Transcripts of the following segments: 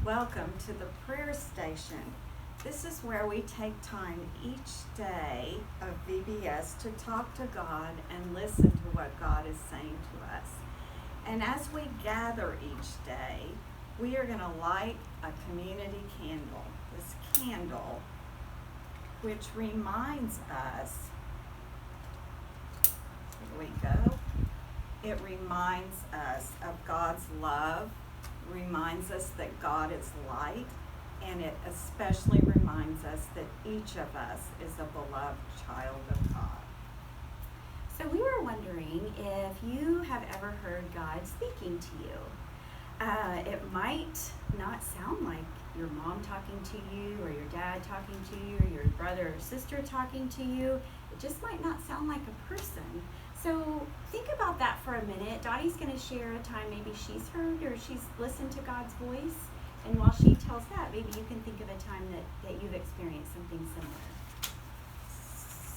Welcome to the prayer station. This is where we take time each day of VBS to talk to God and listen to what God is saying to us. And as we gather each day, we are going to light a community candle. This candle, which reminds us, here we go, it reminds us of God's love, reminds us that God is light, and it especially reminds us that each of us is a beloved child of God. So we were wondering if you have ever heard God speaking to you. It might not sound like your mom talking to you, or your dad talking to you, or your brother or sister talking to you. It just might not sound like a person. So think about that for a minute. Dottie's going to share a time maybe she's heard or she's listened to God's voice. And while she tells that, maybe you can think of a time that you've experienced something similar.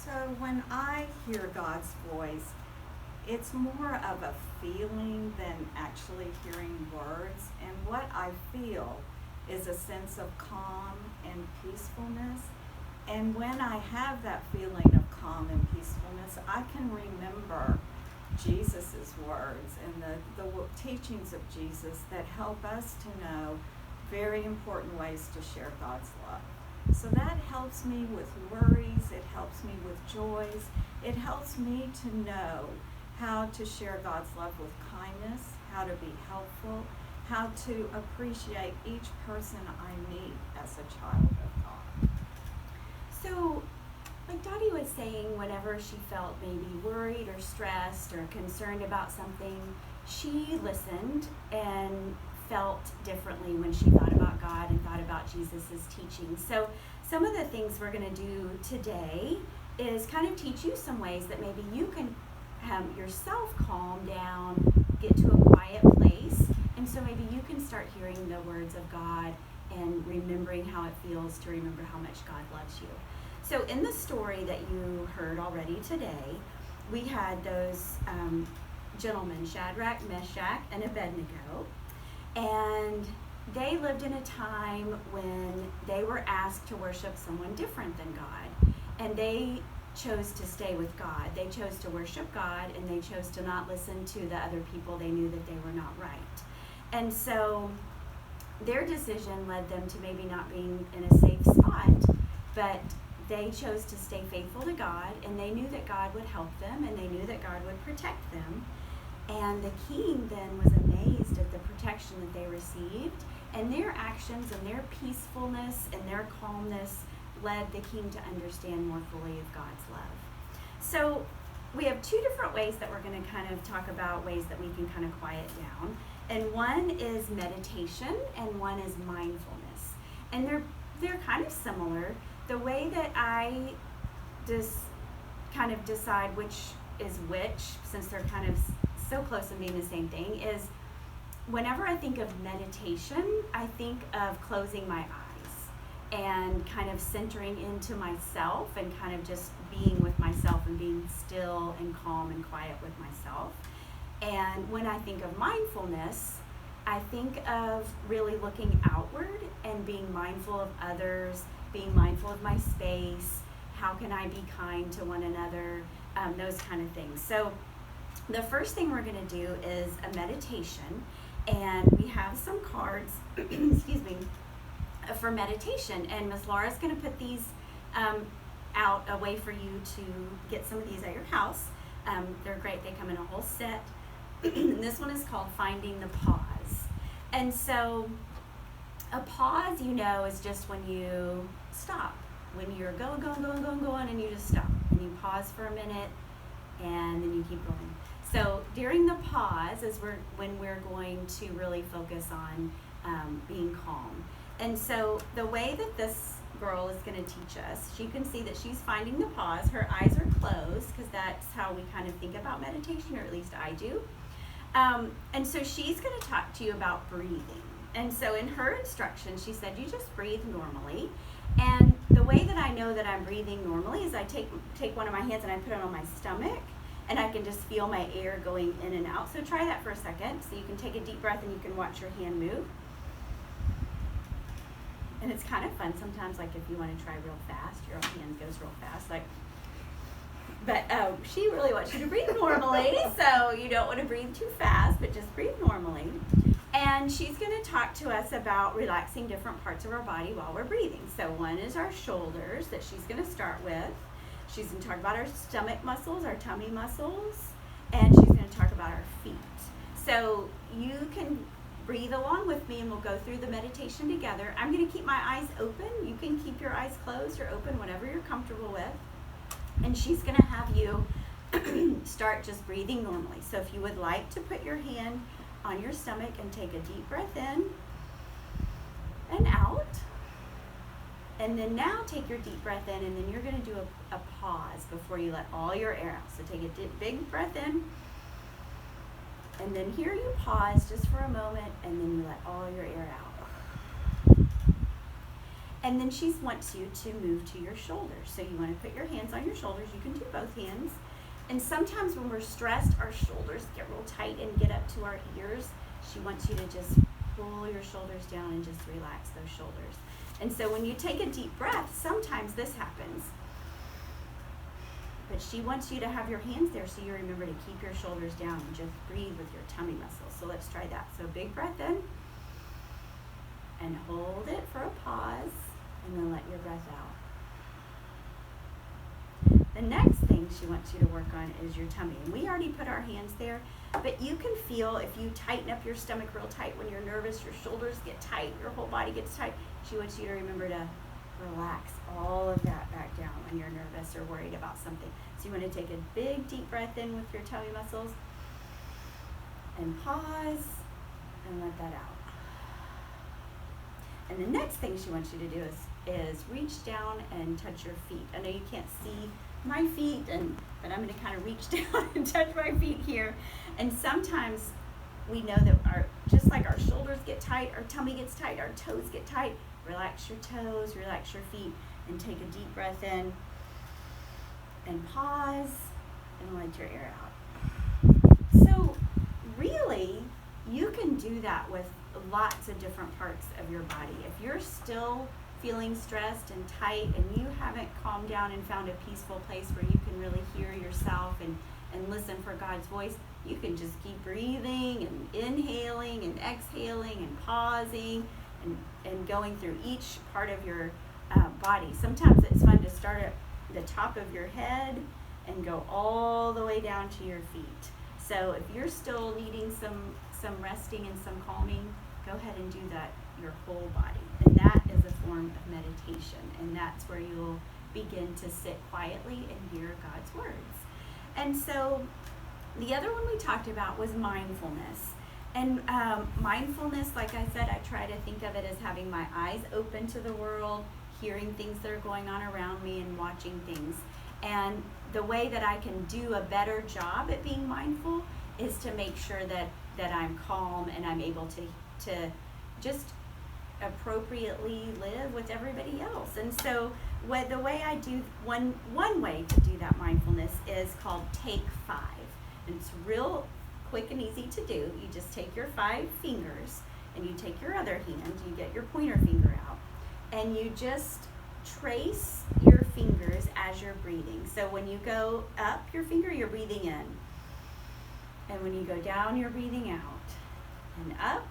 So when I hear God's voice, it's more of a feeling than actually hearing words. And what I feel is a sense of calm and peacefulness. And when I have that feeling of calm and peacefulness, I can remember Jesus' words and the teachings of Jesus that help us to know very important ways to share God's love. So that helps me with worries, it helps me with joys, it helps me to know how to share God's love with kindness, how to be helpful, how to appreciate each person I meet as a child of God. So, like Dottie was saying, whenever she felt maybe worried or stressed or concerned about something, she listened and felt differently when she thought about God and thought about Jesus' teaching. So some of the things we're going to do today is kind of teach you some ways that maybe you can yourself calm down, get to a quiet place, and so maybe you can start hearing the words of God and remembering how it feels to remember how much God loves you. So in the story that you heard already today, we had those gentlemen, Shadrach, Meshach, and Abednego, and they lived in a time when they were asked to worship someone different than God, and they chose to stay with God. They chose to worship God, and they chose to not listen to the other people. They knew that they were not right. And so their decision led them to maybe not being in a safe spot, but they chose to stay faithful to God, and they knew that God would help them, and they knew that God would protect them. And the king then was amazed at the protection that they received, and their actions and their peacefulness and their calmness led the king to understand more fully of God's love. So we have two different ways that we're going to kind of talk about ways that we can kind of quiet down. And one is meditation and one is mindfulness. And they're kind of similar. The way that I just kind of decide which is which, since they're kind of so close to being the same thing, is whenever I think of meditation, I think of closing my eyes and kind of centering into myself and kind of just being with myself and being still and calm and quiet with myself. And when I think of mindfulness, I think of really looking outward and being mindful of others, being mindful of my space, how can I be kind to one another, those kind of things. So the first thing we're going to do is a meditation, and we have some cards, excuse me, for meditation, and Ms. Laura's going to put these out, a way for you to get some of these at your house. They're great. They come in a whole set. This one is called Finding the Pause. And so a pause, is just when you stop, when you're going, and you just stop, and you pause for a minute, and then you keep going. So during the pause is when we're going to really focus on being calm. And so the way that this girl is going to teach us, you can see that she's finding the pause. Her eyes are closed because that's how we kind of think about meditation, or at least I do. And so she's going to talk to you about breathing. And so in her instructions, she said, you just breathe normally. And the way that I know that I'm breathing normally is I take one of my hands and I put it on my stomach, and I can just feel my air going in and out. So try that for a second. So you can take a deep breath and you can watch your hand move. And it's kind of fun sometimes, like if you want to try real fast, your hand goes real fast, like. But she really wants you to breathe normally, so you don't want to breathe too fast, but just breathe normally. And she's going to talk to us about relaxing different parts of our body while we're breathing. So one is our shoulders that she's going to start with. She's going to talk about our stomach muscles, our tummy muscles, and she's going to talk about our feet. So you can breathe along with me and we'll go through the meditation together. I'm going to keep my eyes open. You can keep your eyes closed or open, whatever you're comfortable with. And she's going to have you start just breathing normally. So if you would like to put your hand on your stomach and take a deep breath in and out. And then now take your deep breath in, and then you're going to do a pause before you let all your air out. So take a big breath in. And then here you pause just for a moment, and then you let all your air out. And then she wants you to move to your shoulders. So you want to put your hands on your shoulders. You can do both hands. And sometimes when we're stressed, our shoulders get real tight and get up to our ears. She wants you to just pull your shoulders down and just relax those shoulders. And so when you take a deep breath, sometimes this happens. But she wants you to have your hands there so you remember to keep your shoulders down and just breathe with your tummy muscles. So let's try that. So big breath in. And hold it for a pause, and then let your breath out. The next thing she wants you to work on is your tummy. And we already put our hands there, but you can feel if you tighten up your stomach real tight when you're nervous, your shoulders get tight, your whole body gets tight. She wants you to remember to relax all of that back down when you're nervous or worried about something. So you want to take a big deep breath in with your tummy muscles, and pause, and let that out. And the next thing she wants you to do is reach down and touch your feet. I know you can't see my feet, but I'm going to kind of reach down and touch my feet here. And sometimes we know that just like our shoulders get tight, our tummy gets tight, our toes get tight. Relax your toes, relax your feet, and take a deep breath in, and pause, and let your air out. So really, you can do that with lots of different parts of your body. If you're still feeling stressed and tight and you haven't calmed down and found a peaceful place where you can really hear yourself and listen for God's voice, you can just keep breathing and inhaling and exhaling and pausing and going through each part of your body. Sometimes it's fun to start at the top of your head and go all the way down to your feet. So if you're still needing some resting and some calming, go ahead and do that your whole body. And that is a form of meditation. And that's where you'll begin to sit quietly and hear God's words. And so the other one we talked about was mindfulness. And mindfulness, like I said, I try to think of it as having my eyes open to the world, hearing things that are going on around me and watching things. And the way that I can do a better job at being mindful is to make sure that I'm calm and I'm able to just appropriately live with everybody else. And so the way I do, one way to do that mindfulness is called Take 5. And it's real quick and easy to do. You just take your 5 fingers and you take your other hand, you get your pointer finger out, and you just trace your fingers as you're breathing. So when you go up your finger, you're breathing in. And when you go down, you're breathing out. And up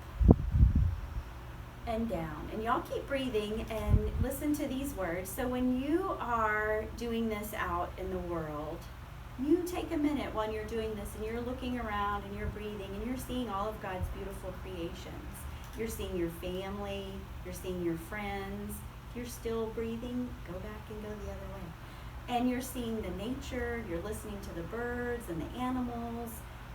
and down. And y'all keep breathing and listen to these words. So when you are doing this out in the world, you take a minute while you're doing this and you're looking around and you're breathing and you're seeing all of God's beautiful creations. You're seeing your family, you're seeing your friends. If you're still breathing, go back and go the other way. And you're seeing the nature, you're listening to the birds and the animals.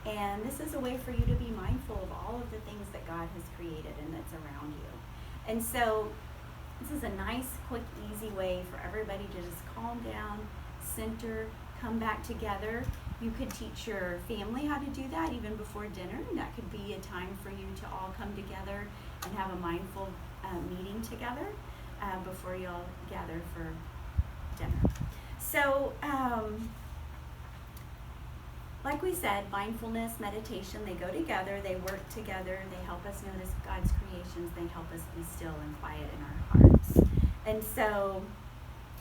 And this is a way for you to be mindful of all of the things that God has created and that's around you. And so this is a nice, quick, easy way for everybody to just calm down, center, come back together. You could teach your family how to do that even before dinner. That could be a time for you to all come together and have a mindful meeting together before you all gather for dinner. So like we said, mindfulness, meditation, they go together, they work together, they help us notice God's creations, they help us be still and quiet in our hearts. And so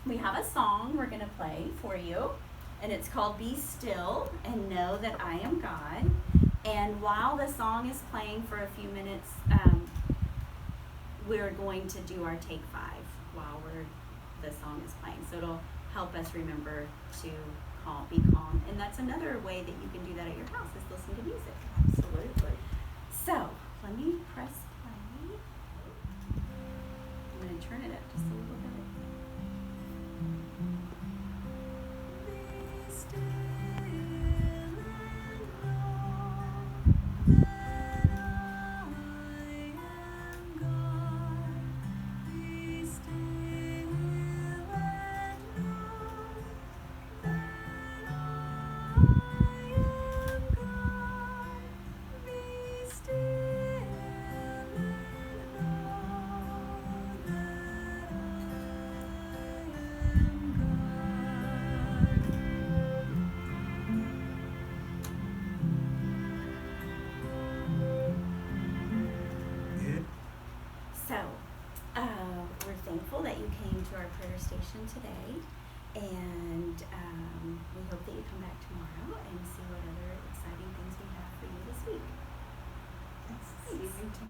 we have a song we're going to play for you, and it's called Be Still and Know That I Am God. And while the song is playing for a few minutes, we're going to do our take 5 while the song is playing. So it'll help us remember to be calm. And that's another way that you can do that at your house, is listen to music. Absolutely. So let me press play. I'm going to turn it up just a little bit. Be still and know that I am God. Be still and know that I am God. Be still and know that So, we're thankful that you came to our prayer station today, and